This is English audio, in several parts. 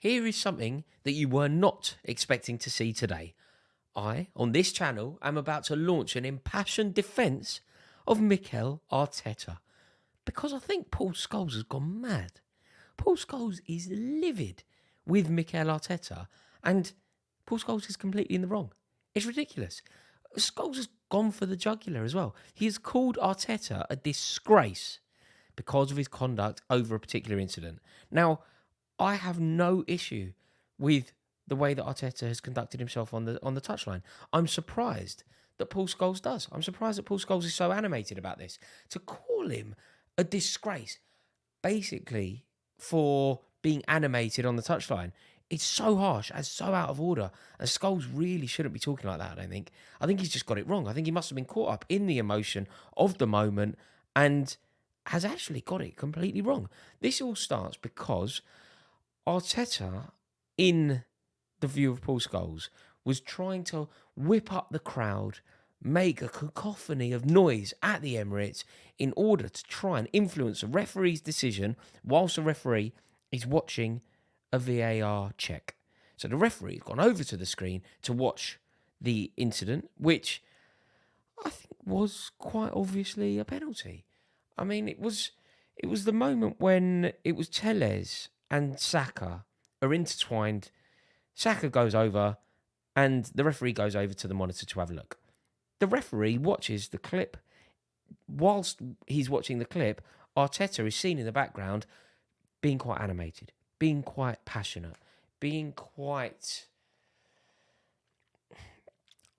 Here is something that you were not expecting to see today. I, on this channel, am about to launch an impassioned defence of Mikel Arteta because I think Paul Scholes has gone mad. Paul Scholes is livid with Mikel Arteta, and Paul Scholes is completely in the wrong. It's ridiculous. Scholes has gone for the jugular as well. He has called Arteta a disgrace because of his conduct over a particular incident. Now, I have no issue with the way that Arteta has conducted himself on the touchline. I'm surprised that Paul Scholes does. I'm surprised that Paul Scholes is so animated about this. To call him a disgrace, basically, for being animated on the touchline, it's so harsh and so out of order. And Scholes really shouldn't be talking like that, I don't think. I think he's just got it wrong. I think he must have been caught up in the emotion of the moment and has actually got it completely wrong. This all starts because Arteta, in the view of Paul Scholes, was trying to whip up the crowd, make a cacophony of noise at the Emirates in order to try and influence a referee's decision whilst the referee is watching a VAR check. So the referee has gone over to the screen to watch the incident, which I think was quite obviously a penalty. I mean, it was the moment when it was Telles and Saka are intertwined. Saka goes over and the referee goes over to the monitor to have a look. The referee watches the clip. Whilst he's watching the clip, Arteta is seen in the background being quite animated, being quite passionate, being quite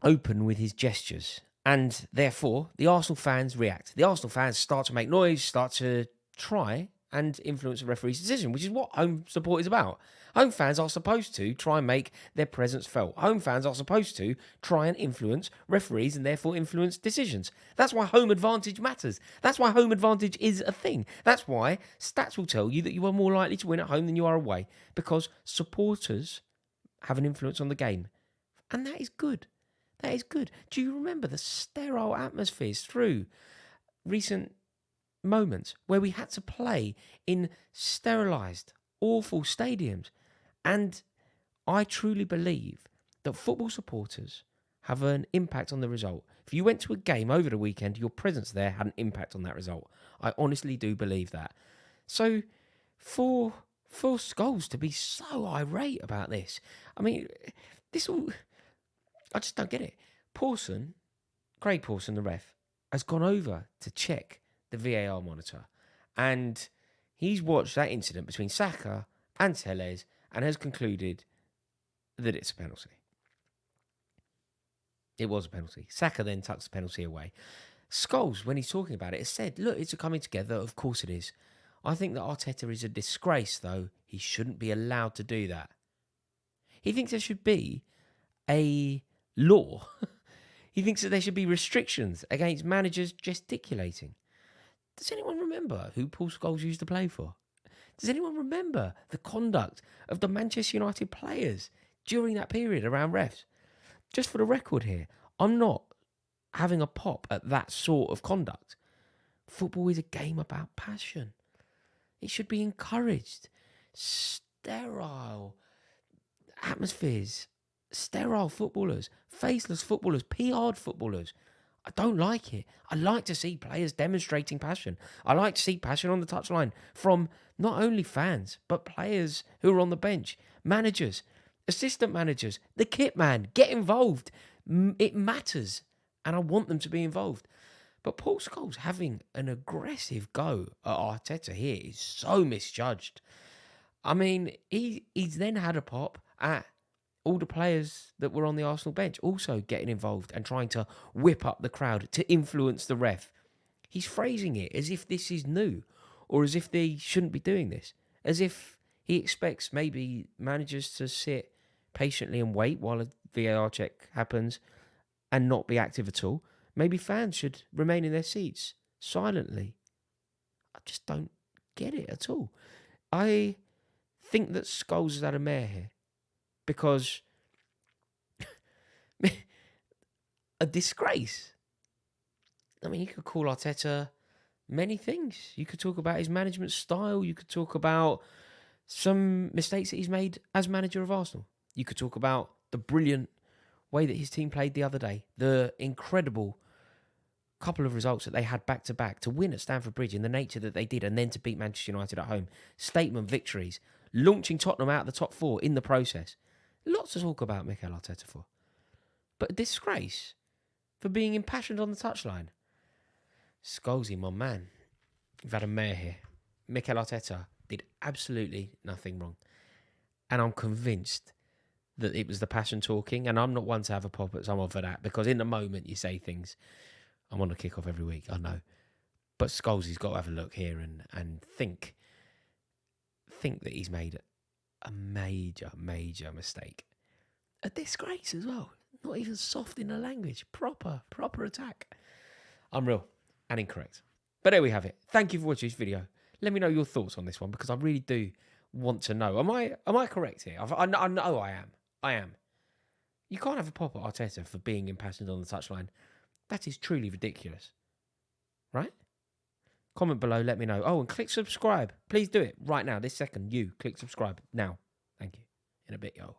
open with his gestures. And therefore, the Arsenal fans react. The Arsenal fans start to make noise, start to try and influence the referee's decision, which is what home support is about. Home fans are supposed to try and make their presence felt. Home fans are supposed to try and influence referees and therefore influence decisions. That's why home advantage matters. That's why home advantage is a thing. That's why stats will tell you that you are more likely to win at home than you are away, because supporters have an influence on the game. And that is good. That is good. Do you remember the sterile atmospheres through recent moments where we had to play in sterilised, awful stadiums? And I truly believe that football supporters have an impact on the result. If you went to a game over the weekend, your presence there had an impact on that result. I honestly do believe that. So for Scholes to be so irate about this, I mean, I just don't get it. Craig Pawson, the ref, has gone over to check the VAR monitor, and he's watched that incident between Saka and Telles and has concluded that it's a penalty. It was a penalty. Saka then tucks the penalty away. Scholes, when he's talking about it, has said, look, it's a coming together. Of course it is. I think that Arteta is a disgrace, though. He shouldn't be allowed to do that. He thinks there should be a law. He thinks that there should be restrictions against managers gesticulating. Does anyone remember who Paul Scholes used to play for? Does anyone remember the conduct of the Manchester United players during that period around refs? Just for the record here, I'm not having a pop at that sort of conduct. Football is a game about passion. It should be encouraged. Sterile atmospheres, sterile footballers, faceless footballers, PR'd footballers. I don't like it. I like to see players demonstrating passion. I like to see passion on the touchline from not only fans, but players who are on the bench, managers, assistant managers, the kit man. Get involved. It matters, and I want them to be involved. But Paul Scholes having an aggressive go at Arteta here is so misjudged. I mean, he's then had a pop at all the players that were on the Arsenal bench also getting involved and trying to whip up the crowd to influence the ref. He's phrasing it as if this is new, or as if they shouldn't be doing this, as if he expects maybe managers to sit patiently and wait while a VAR check happens and not be active at all. Maybe fans should remain in their seats silently. I just don't get it at all. I think that Scholes has had a mare here. Because a disgrace. I mean, you could call Arteta many things. You could talk about his management style. You could talk about some mistakes that he's made as manager of Arsenal. You could talk about the brilliant way that his team played the other day, the incredible couple of results that they had back-to-back to win at Stamford Bridge in the nature that they did, and then to beat Manchester United at home. Statement victories, launching Tottenham out of the top four in the process. Lots to talk about Mikel Arteta for. But a disgrace for being impassioned on the touchline. Scholesy, my man. We've had a mayor here. Mikel Arteta did absolutely nothing wrong. And I'm convinced that it was the passion talking, and I'm not one to have a pop at someone for that, because in the moment you say things. I'm on a kick-off every week, I know. But Scholesy's got to have a look here and think that he's made a major, major mistake. A disgrace as well. Not even soft in the language. Proper attack. Unreal and incorrect. But there we have it. Thank you for watching this video. Let me know your thoughts on this one, because I really do want to know. Am I correct here? I know I am. I am. You can't have a pop at Arteta for being impassioned on the touchline. That is truly ridiculous. Right? Comment below, let me know. Oh, and click subscribe. Please do it right now, this second. You click subscribe now. Thank you. In a bit, y'all.